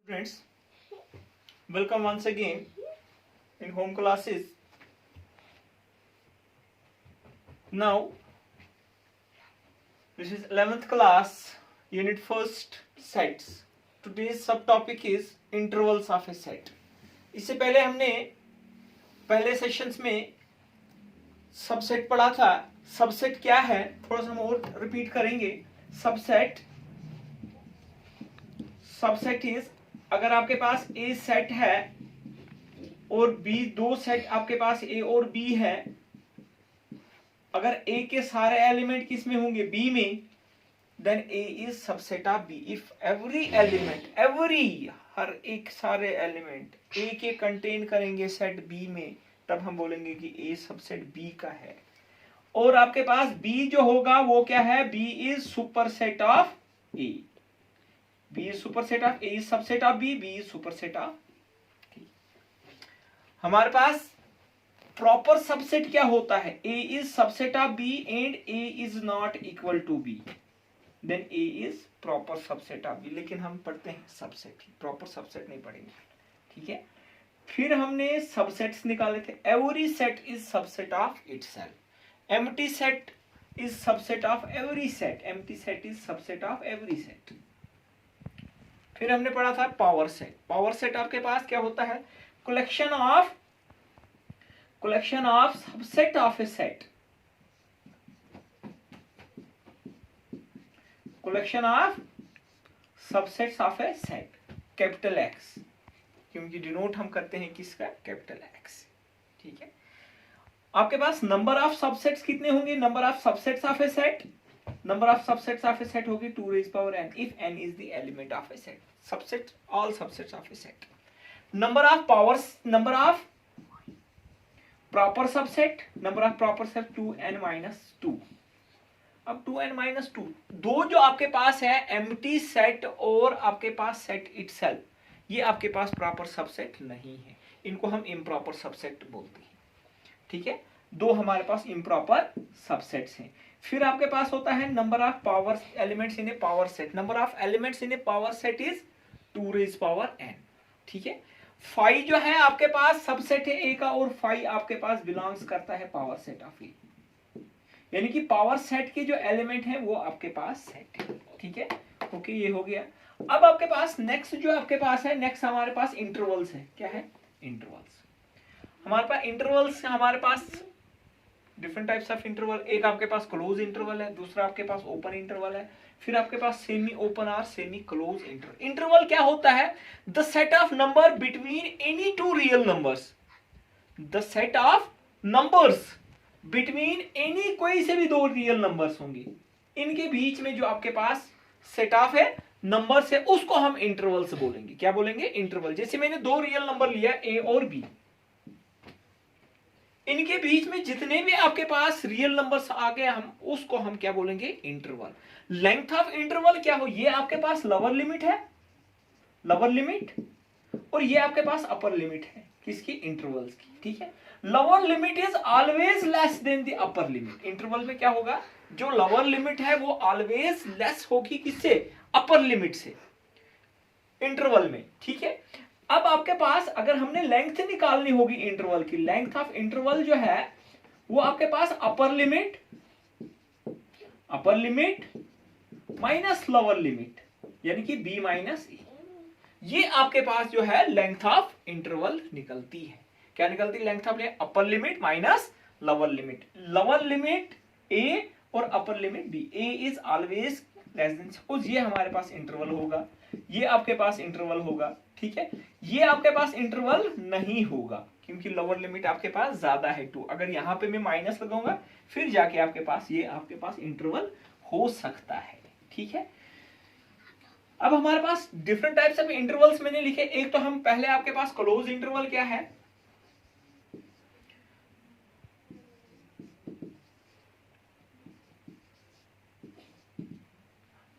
Students, welcome once again in home classes. Now, this is 11th class, unit first, sets. Today's subtopic is intervals of a set. इससे पहले हमने पहले sessions में subset पढ़ा था. Subset क्या है थोड़ा सा हम और रिपीट करेंगे. सबसेट इज अगर आपके पास ए सेट है और बी, दो सेट आपके पास ए और बी है, अगर ए के सारे एलिमेंट किस में होंगे, बी में, then A is subset of B. If every element, हर एक सारे एलिमेंट ए के कंटेन करेंगे सेट बी में, तब हम बोलेंगे कि ए सबसेट बी का है. और आपके पास बी जो होगा वो क्या है, B is superset of A. B is superset of A is subset of B, B is superset of A. हमारे पास प्रॉपर सबसेट क्या होता है, A is subset of B and A is not equal to B, then A is proper subset of B. लेकिन हम पढ़ते हैं subset ही, proper subset नहीं पढ़ेंगे. ठीक है. फिर हमने सबसेट्स निकाले थे. Every set is subset of itself. Empty set is subset of every set. Empty set is subset of every set. फिर हमने पढ़ा था पावर सेट. पावर सेट आपके पास क्या होता है, collection of subset of A set. Collection of subsets of A set, capital x, क्योंकि डिनोट हम करते हैं किसका, कैपिटल एक्स. ठीक है. आपके पास नंबर ऑफ सबसेट्स कितने होंगे, number of subsets of A set, number of subsets of a set होगी 2 raised power n if n is the element of a set. Subset, all subsets of a set. Number of proper subset, number of proper set 2n minus 2. अब 2n minus 2, दो जो आपके पास है empty set और आपके पास set itself, ये आपके पास proper subset नहीं है, इनको हम improper subset बोलते हैं. ठीक है. दो हमारे पास improper subsets हैं. फिर आपके पास होता है number of power elements in a power set. Number of elements in a power set is 2 raise power n. ठीक है. फाई जो है आपके पास सबसेट है ए का, और फाई आपके पास बिलोंग्स करता है पावर सेट ऑफ ए. यानी कि पावर सेट के जो एलिमेंट है वो आपके पास सेट है. ठीक है. ओके, ये हो गया. अब आपके पास नेक्स्ट जो आपके पास है, नेक्स्ट हमारे पास इंटरवल्स है. क्या है, इंटरवल्स. हमारे पास डिफरेंट टाइप्स ऑफ इंटरवल. एक आपके पास क्लोज इंटरवल है, दूसरा आपके पास ओपन इंटरवल है, फिर आपके पास सेमी ओपन और सेमी क्लोज इंटरवल. इंटरवल क्या होता है, the set of number between any two real numbers. The set of numbers between any, कोई से भी दो रियल नंबर्स होंगे, इनके बीच में जो आपके पास सेट ऑफ है नंबर्स है, उसको हम इंटरवल्स बोलेंगे. क्या बोलेंगे, इंटरवल. जैसे मैंने दो रियल नंबर लिया ए और बी, इनके बीच में जितने भी आपके पास रियल नंबर्स आ गए, हम उसको हम क्या बोलेंगे, इंटरवल. लेंथ ऑफ इंटरवल क्या हो, ये आपके पास लोअर लिमिट है, लोअर लिमिट, और ये आपके पास अपर लिमिट है किसकी, इंटरवल्स की. ठीक है. Lower limit is always less than the upper limit. Interval में क्या होगा, जो लोअर लिमिट है वो ऑलवेज लेस होगी किससे, अपर लिमिट से, इंटरवल में. ठीक है. अब आपके पास अगर हमने लेंथ निकालनी होगी इंटरवल की, लेंथ ऑफ इंटरवल जो है वो आपके पास upper limit minus lower limit, यानी कि b माइनस ए. ये आपके पास जो है लेंथ ऑफ इंटरवल निकलती है. क्या निकलती है, length of upper limit minus lower limit. Lower limit a और upper limit b. a is always less than, suppose ये हमारे पास इंटरवल होगा, ये आपके पास इंटरवल होगा. ठीक है. ये आपके पास इंटरवल नहीं होगा क्योंकि लोअर लिमिट आपके पास ज्यादा है 2. अगर यहां पे मैं माइनस लगाऊंगा फिर जाके आपके पास ये आपके पास इंटरवल हो सकता है. ठीक है. अब हमारे पास डिफरेंट टाइप्स ऑफ इंटरवल्स मैंने लिखे. एक तो हम पहले आपके पास क्लोज इंटरवल क्या है,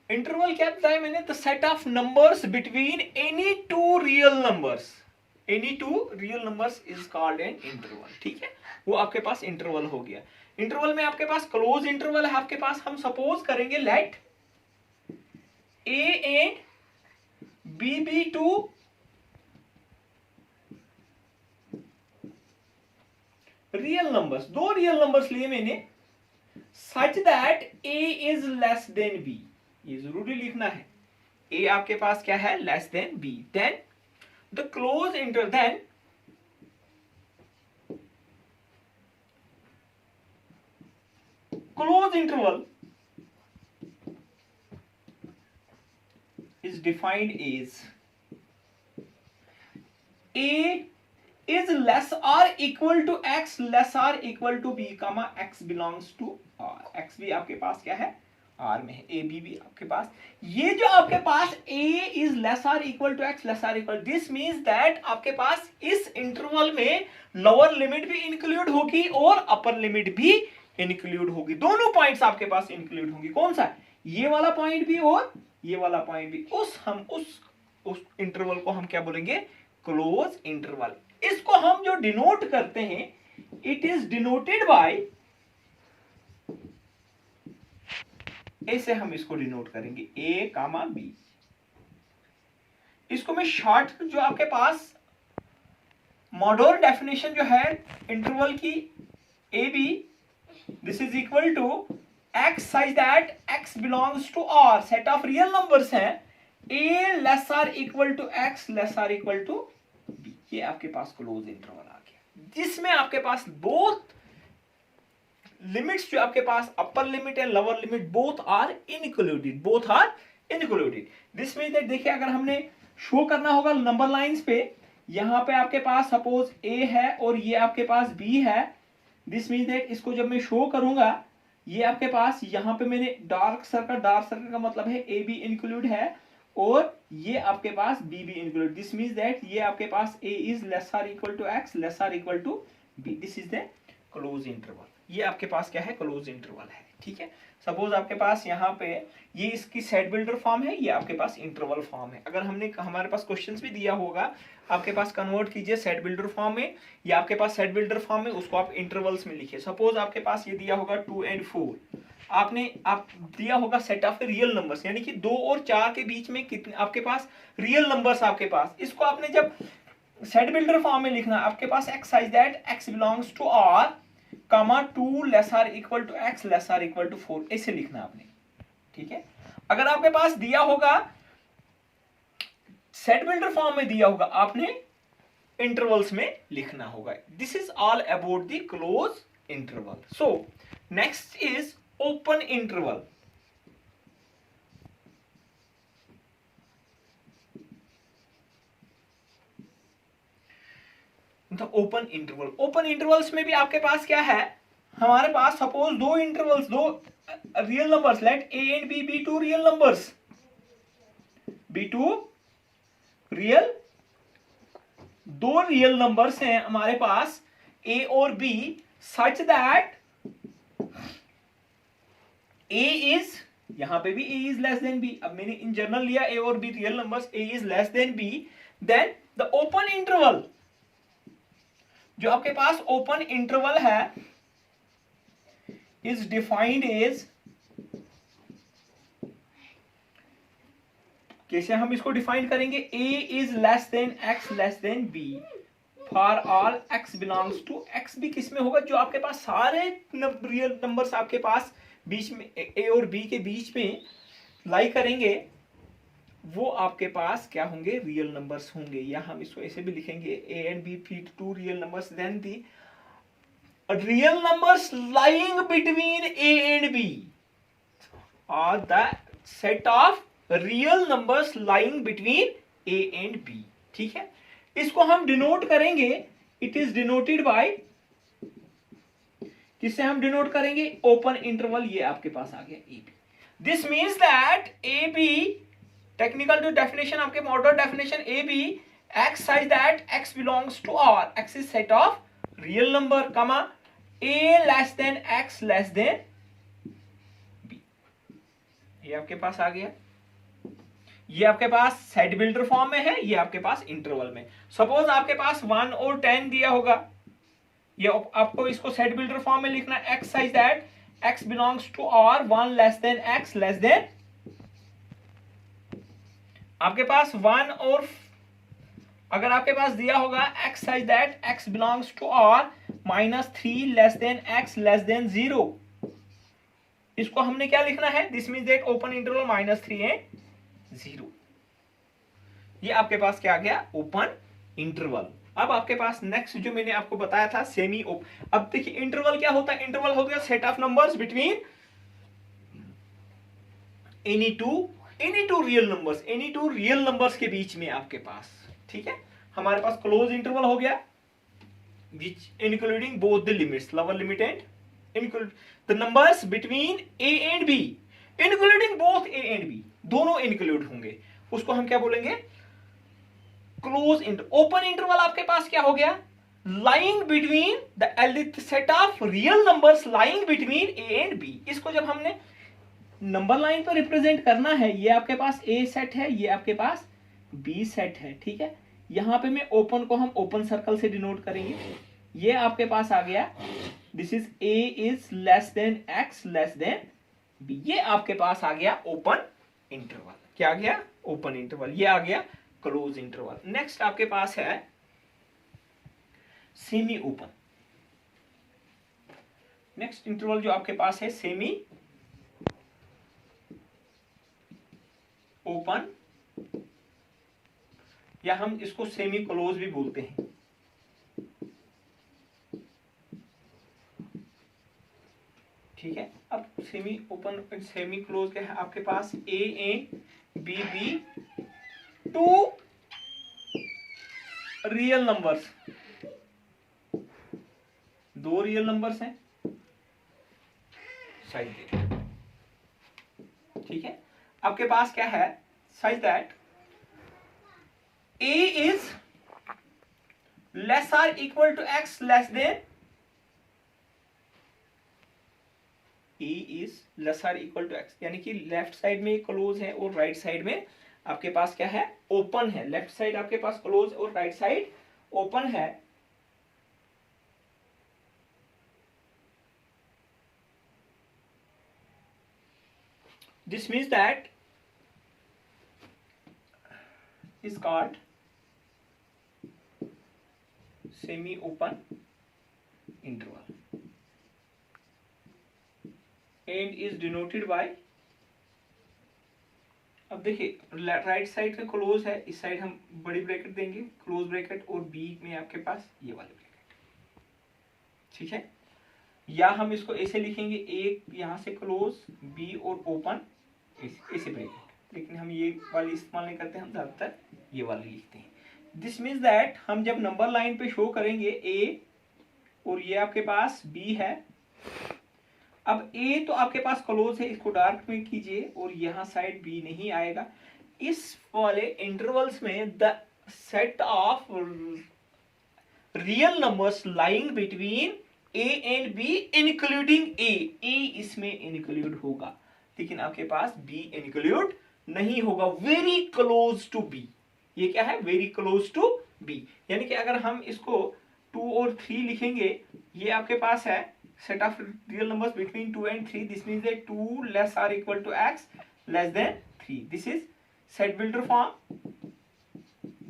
इंटरवल क्या बताया मैंने, the set of numbers between any two real numbers. Any two real numbers is called an interval. ठीक है. वो आपके पास इंटरवल हो गया. इंटरवल में आपके पास क्लोज इंटरवल है आपके पास, हम सपोज करेंगे let A and B two real numbers, दो रियल नंबर्स लिए मैंने, such that A is less than B, ये जरूरी लिखना है, ए आपके पास क्या है, less than B, then the close inter then close interval is defined as a is less or equal to x less or equal to b comma x belongs to r, x भी आपके पास क्या है, r में है, a b भी आपके पास, ये जो आपके पास a is less or equal to x less or equal, this means that आपके पास इस इंटरवल में लोअर लिमिट भी इंक्लूड होगी और अपर लिमिट भी इंक्लूड होगी, दोनों पॉइंट्स आपके पास इंक्लूड होंगी, कौन सा, ये वाला पॉइंट भी और ये वाला पॉइंट भी, उस इंटरवल को हम क्या बोलेंगे, क्लोज इंटरवल। इसको हम जो डिनोट करते हैं, इट इज डिनोटेड बाय, ऐसे हम इसको डिनोट करेंगे, ए कामा बी, इसको मैं शॉर्ट जो आपके पास मॉडर्न डेफिनेशन जो है इंटरवल की, A B this is equal to x such that x belongs to R, set of real numbers हैं, a less or equal to x less or equal to b, ये आपके पास close interval आ गया, जिसमें आपके पास both limits जो आपके पास अपर लिमिट है lower limit both are included, this means that देखिए अगर हमने शो करना होगा नंबर लाइंस पे, यहां पे आपके पास सपोज a है और ये आपके पास b है, दिस मीन्स दैट इसको जब मैं शो करूंगा, ये आपके पास यहां पे मैंने डार्क सर्कल का मतलब है ए बी इंक्लूड है और ये आपके पास बी भी इंक्लूड, दिस मींस दैट ये आपके पास ए इज लेस और इक्वल टू एक्स लेस और equal to B, this is the close interval, ये आपके पास क्या है, क्लोज इंटरवल है, ठीक है। सपोज आपके पास यहाँ पे ये इसकी सेट बिल्डर फॉर्म है, ये आपके पास इंटरवल फॉर्म है, अगर हमने हमारे पास क्वेश्चंस भी दिया होगा आपके पास कन्वर्ट कीजिए सेट बिल्डर फॉर्म में, या आपके पास सेट बिल्डर फॉर्म में उसको आप इंटरवल्स में लिखिए, सपोज आपके पास ये दिया होगा 2 and 4, आपने आप दिया होगा सेट ऑफ रियल नंबर्स, यानी कि 2 और 4 के बीच में कितने आपके पास रियल नंबर्स आपके पास, इसको आपने जब सेट बिल्डर फॉर्म में लिखना, आपके पास x such that x belongs to r comma 2 less और इक्वल टू x लेस और इक्वल टू 4, ऐसे लिखना आपने, ठीक है। अगर आपके पास दिया होगा सेट बिल्डर फॉर्म में दिया होगा, आपने इंटरवल्स में लिखना होगा, this is all about the close interval. So next is open interval, open interval, open intervals में भी आपके पास क्या है, हमारे पास सपोज दो इंटरवल्स, दो real numbers, let A and B two real numbers, B two real, दो रियल नंबर्स हैं हमारे पास ए और B, such that A is, यहां पे भी A is less than B, अब मैंने इन जनरल लिया ए और B real numbers, A is less than B, then the open interval, जो आपके पास ओपन इंटरवल है इज डिफाइंड एज, कैसे हम इसको डिफाइन करेंगे, A is less than x less than B for all X belongs to, X भी किसमें होगा, जो आपके पास सारे रियल नंबर्स आपके पास बीच में ए और बी के बीच में लाई करेंगे, वो आपके पास क्या होंगे, रियल नंबर्स होंगे, या हम इसको ऐसे भी लिखेंगे A and B feed two real numbers, then the real numbers lying between A and B are the set of real numbers lying between A and B, ठीक है। इसको हम डिनोट करेंगे, इट इज डिनोटेड बाय, किससे हम denote करेंगे, open interval, ये आपके पास आ गया A B, this means that A B technical जो डेफिनेशन आपके modern definition A B, X such that x belongs to R, X is set of real number comma A less than x less than B, ये आपके पास आ गया, ये आपके पास सेट बिल्डर फॉर्म में है, ये आपके पास इंटरवल में, सपोज आपके पास 1 और 10 दिया होगा, ये आपको इसको सेट बिल्डर फॉर्म में लिखना, x such that x belongs to R 1 less than x less than आपके पास 1 और अगर आपके पास दिया होगा x such that x belongs to r -3 less than x less than 0, इसको हमने क्या लिखना है, this means that open interval -3 and 0। ये आपके पास क्या आ गया, ओपन इंटरवल। अब आपके पास नेक्स्ट जो मैंने आपको बताया था सेमी ओपन। अब देखिए इंटरवल क्या होता है, इंटरवल हो गया set of numbers between any two real numbers, any two real numbers के बीच में आपके पास, ठीक है। हमारे पास क्लोज इंटरवल हो गया which including both the limits, lower limit and include the numbers between A and B, including both A and B, दोनों include होंगे, उसको हम क्या बोलेंगे, क्लोज इंटर। ओपन इंटरवल आपके पास क्या हो गया, lying between the set of real numbers lying between A and B. इसको जब हमने नंबर लाइन पर रिप्रेजेंट करना है, ये आपके पास ए सेट है, ये आपके पास बी सेट है, ठीक है। यहां पे मैं ओपन को हम ओपन सर्कल से डिनोट करेंगे। ये आपके पास आ गया this is A is less than x less than B, ये आपके पास आ गया ओपन इंटरवल। क्या आ गया, ओपन इंटरवल। ये आ गया क्लोज इंटरवल। नेक्स्ट आपके पास है सेमी ओपन। नेक्स्ट इंटरवल जो आपके पास है सेमी ओपन, या हम इसको सेमी क्लोज भी बोलते हैं। ठीक है, अब सेमी ओपन सेमी क्लोज क्या है आपके पास, A and B be two real numbers, दो रियल नंबर्स हैं साइड दे, ठीक है। आपके पास क्या है, such that a is less or equal to x less than, a is less or equal to x, यानी कि लेफ्ट साइड में क्लोज है और राइट साइड में आपके पास क्या है, ओपन है। लेफ्ट साइड आपके पास क्लोज और राइट साइड ओपन है। This means that is called semi open interval and is denoted by, अब देखिए राइट साइड का क्लोज है, इस साइड हम बड़ी ब्रैकेट देंगे क्लोज ब्रैकेट, और बी में आपके पास ये वाली ब्रैकेट, ठीक है। या हम इसको ऐसे लिखेंगे, एक यहां से क्लोज बी और ओपन ऐसे ब्रैकेट, लेकिन हम ये वाली इस्तेमाल नहीं करते, हम ज्यादातर ये वाली लिखते हैं। दिस मीन्स दैट हम जब नंबर लाइन पे शो करेंगे ए और ये आपके पास बी है, अब ए तो आपके पास क्लोज है, इसको डार्क में कीजिए और यहां साइड बी नहीं आएगा। इस वाले इंटरवल्स में the set of real numbers lying between A and B including ए इसमें इंक्लूड होगा, लेकिन आपके पास बी इंक्लूड नहीं होगा, वेरी क्लोज टू बी। ये क्या है, वेरी क्लोज टू बी, यानी कि अगर हम इसको 2 और 3 लिखेंगे, ये आपके पास है set of real numbers between 2 and 3, this means that 2 less or equal to x less than 3, this is set builder form.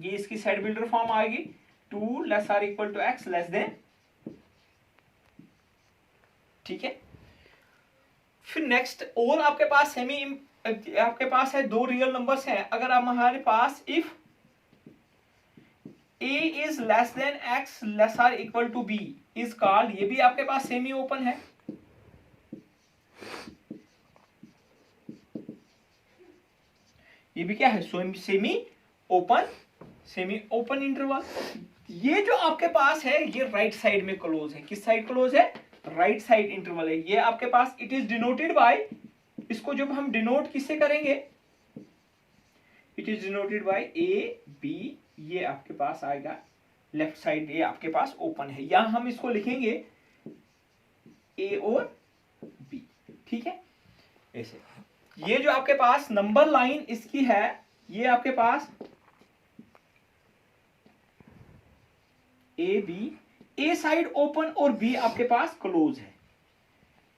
ये इसकी सेट बिल्डर फॉर्म आएगी 2 less or equal to x less than, ठीक है। फिर next और आपके पास semi, आपके पास है दो रियल नंबर्स हैं, अगर आप हमारे पास if a is less than x less or equal to b is called, ये भी आपके पास सेमी ओपन है। ये भी क्या है, सेमी ओपन इंटरवल। ये जो आपके पास है ये राइट साइड में क्लोज है, किस साइड क्लोज है, राइट साइड इंटरवल है। ये आपके पास इट इज डिनोटेड बाय, इसको जब हम डिनोट किससे करेंगे, it is denoted by A B, ये आपके पास आएगा लेफ्ट साइड, ये आपके पास ओपन है, यहां हम इसको लिखेंगे ए और बी, ठीक है ऐसे। ये जो आपके पास नंबर लाइन इसकी है, ये आपके पास A B, A side open और बी आपके पास क्लोज है।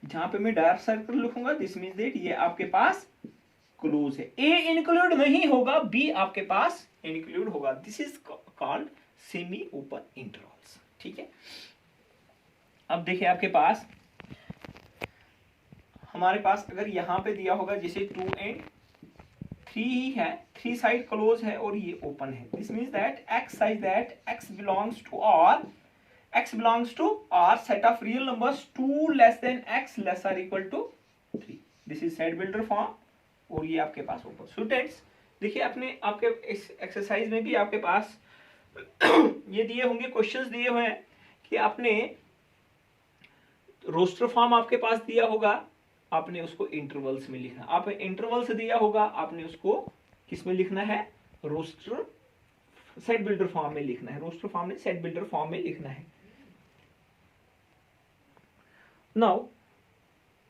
जहां पे मैं डार्क सर्कल लिखूंगा दिस मीन्स दैट ये आपके पास क्लोज है। ए इंक्लूड नहीं होगा, बी आपके पास इंक्लूड होगा। This is called semi open intervals. ठीक है, अब देखिए आपके पास, हमारे पास अगर यहां पे दिया होगा जैसे 2 and 3 ही है, 3 साइड क्लोज है और ये ओपन है, this means that x such that x belongs to R, x belongs to R set of real numbers 2 less than x less or equal to 3. This is set builder form और ये आपके पास open. Students देखिए, अपने आपके इस exercise में भी आपके पास ये दिए होंगे, क्वेश्चंस दिए हुए हैं कि आपने रोस्टर फॉर्म आपके पास दिया होगा, आपने उसको इंटरवल्स में लिखना। आप इंटरवल्स दिया होगा, आपने उसको किस में लिखना है, रोस्टर सेट बिल्डर फॉर्म में लिखना है। रोस्टर फॉर्म में सेट बिल्डर फॉर्म में लिखना है। नाउ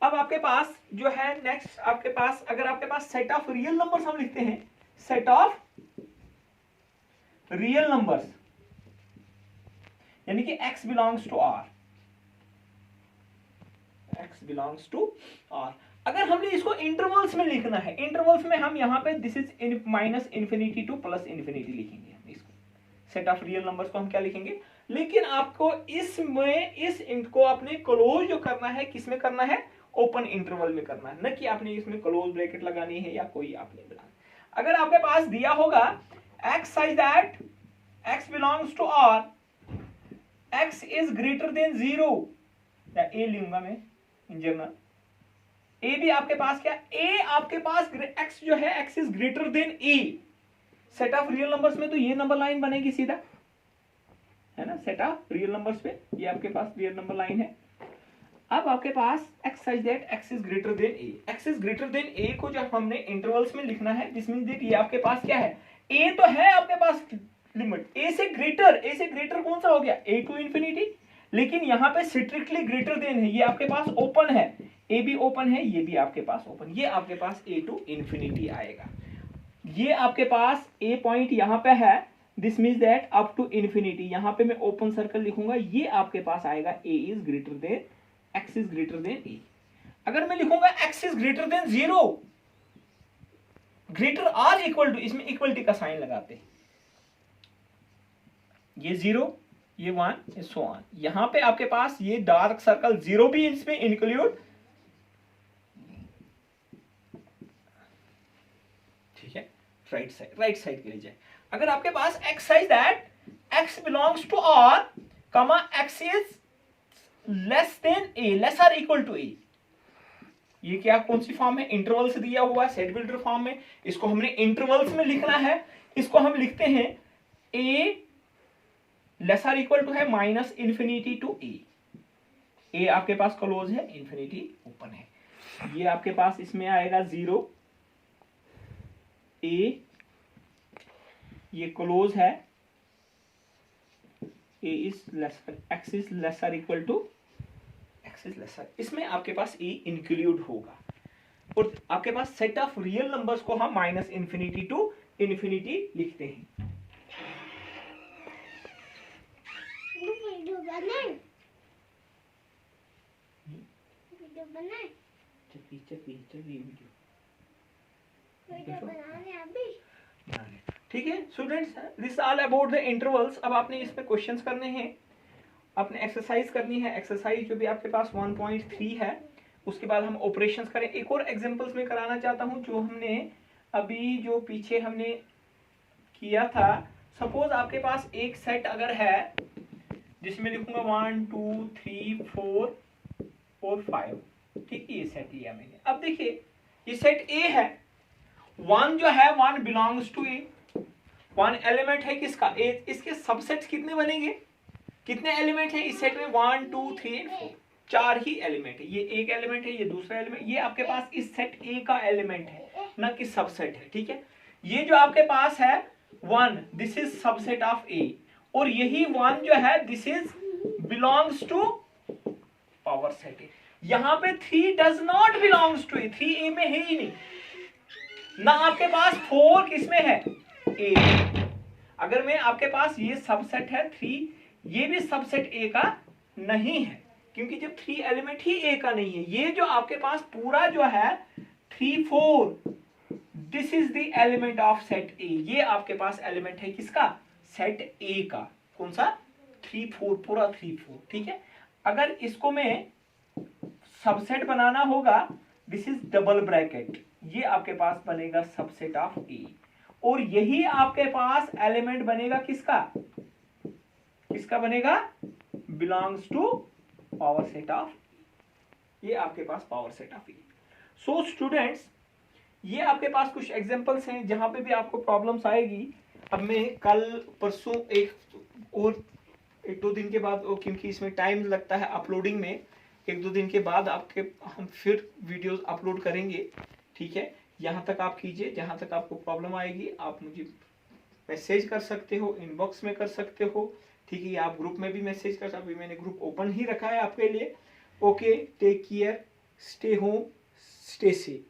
अब आपके पास जो है नेक्स्ट, आपके पास अगर आपके पास सेट ऑफ रियल नंबर्स हम लिखते हैं, सेट ऑफ रियल नंबर्स यानी कि x belongs to R, x belongs to R। अगर हमने इसको इंटरवल्स में लिखना है, इंटरवल्स में हम यहां पे this is minus infinity two plus infinity लिखेंगे। हम इसको सेट ऑफ रियल नंबर्स को हम क्या लिखेंगे, लेकिन आपको इसमें इस इंट को आपने क्लोज जो करना है, किसमें करना है, ओपन इंटरवल में करना है, न कि आपने इसमें क्लोज ब्रैकेट लगानी है या कोई आपने बनाना। अगर आपके पास दिया होगा x such that x belongs to R, x is greater than 0, या a लूंगा मैं इन जनरल, a भी आपके पास क्या, a आपके पास x जो है x is greater than a। Set of real numbers में तो ये नंबर लाइन बनेगी सीधा, है ना, सेट ऑफ रियल नंबर्स पे ये आपके पास रियल नंबर लाइन है। अब आपके पास x such that x is greater than a, x is greater than a को जब हमने इंटरवल्स में लिखना है, दिस मींस दैट ये आपके पास क्या है, a तो है आपके पास लिमिट, a से ग्रेटर कौन सा हो गया, a टू इंफिनिटी, लेकिन यहाँ पे स्ट्रिक्टली ग्रेटर देन है, ये आपके पास ओपन है, a भी ओपन है, ये भी आपके पास ओपन, ये आपके पास a टू इंफिनिटी आएगा। ये आपके पास a पॉइंट यहाँ पे है, this means that up to infinity, यहाँ पे मैं ओपन सर्कल लिखूंगा, ये आपके पास आएगा a is greater than x is greater than a। अगर मैं लिखूंगा x is greater than 0, greater or equal to, इसमें इक्वलिटी का साइन लगाते हैं, ये 0 ये 1 ये सो ऑन, यहां पे आपके पास ये डार्क सर्कल 0 भी इसमें इंक्लूड, ठीक है, राइट साइड के लिए जाए। अगर आपके पास x such that x belongs to R, comma x is less than a, less or equal to a, ये क्या कौन सी फॉर्म है, इंटरवल से दिया हुआ है, सेट बिल्डर फॉर्म में, इसको हमने इंटरवल्स में लिखना है। इसको हम लिखते हैं a less or equal to है माइनस इंफिनिटी टू a आपके पास क्लोज है, इंफिनिटी ओपन है, ये आपके पास इसमें आएगा 0, a ये क्लोज है, a is lesser, x is lesser equal to x is lesser, इसमें आपके पास a इंक्लूड होगा। और आपके पास सेट ऑफ रियल नंबर्स को हम माइनस इंफिनिटी टू इंफिनिटी लिखते हैं। ठीक है students, this all about the intervals. अब आपने इसमें क्वेश्चंस करने हैं, आपने एक्सरसाइज करनी है। एक्सरसाइज जो भी आपके पास 1.3 है, उसके बाद हम ऑपरेशंस करें। एक और एग्जांपल्स में कराना चाहता हूं जो हमने अभी जो पीछे हमने किया था। सपोज आपके पास एक सेट अगर है जिसमें लिखूंगा 1 2 3 4 और 5, ठीक है, ये सेट लिया मैंने। अब देखिए ये सेट ए है, 1 जो है 1 बिलोंग्स टू ए, 1 एलिमेंट है किसका, ए। इसके सबसेट्स कितने बनेंगे, कितने एलिमेंट है इस सेट में, 1 2 3 4, 4 ही एलिमेंट है। ये एक एलिमेंट है, ये दूसरा एलिमेंट, ये आपके पास इस सेट ए का एलिमेंट है, ना कि सबसेट है, ठीक है। ये जो आपके पास है 1, this is subset of A, और यही 1 जो है this is belongs to power set A. यहां पे 3 does not belongs to A, 3 A में है ही नहीं, ना आपके पास 4 किसमें है, ए। अगर मैं आपके पास ये सबसेट है 3, ये भी सबसेट ए का नहीं है, क्योंकि जब 3 एलिमेंट ही ए का नहीं है। ये जो आपके पास पूरा जो है 3 4 this is the element of set ए। ये आपके पास एलिमेंट है किसका? सेट ए का। कौन सा? 3 4, पूरा 3 4, ठीक है। अगर इसको मैं सबसेट बनाना होगा, दिस इज डबल ब्रैकेट, ये आपके पास बनेगा सबसेट ऑफ ए, और यही आपके पास एलिमेंट बनेगा किसका? किसका बनेगा? Belongs to power set of, ये आपके पास power set of A. So students, ये आपके पास कुछ एग्जांपल्स हैं जहां पे भी आपको प्रॉब्लम्स आएगी। अब मैं कल परसों एक दो दिन के बाद, क्योंकि इसमें टाइम लगता है अपलोडिंग में, एक दो दिन के बाद हम फिर वीडियोस अपलोड करेंगे, ठीक है। यहाँ तक आप कीजिए, जहाँ तक आपको प्रॉब्लम आएगी आप मुझे मैसेज कर सकते हो, इनबॉक्स में कर सकते हो, ठीक है। आप ग्रुप में भी मैसेज कर सकते हो, अभी मैंने ग्रुप ओपन ही रखा है आपके लिए। Okay, take care, stay home, stay safe.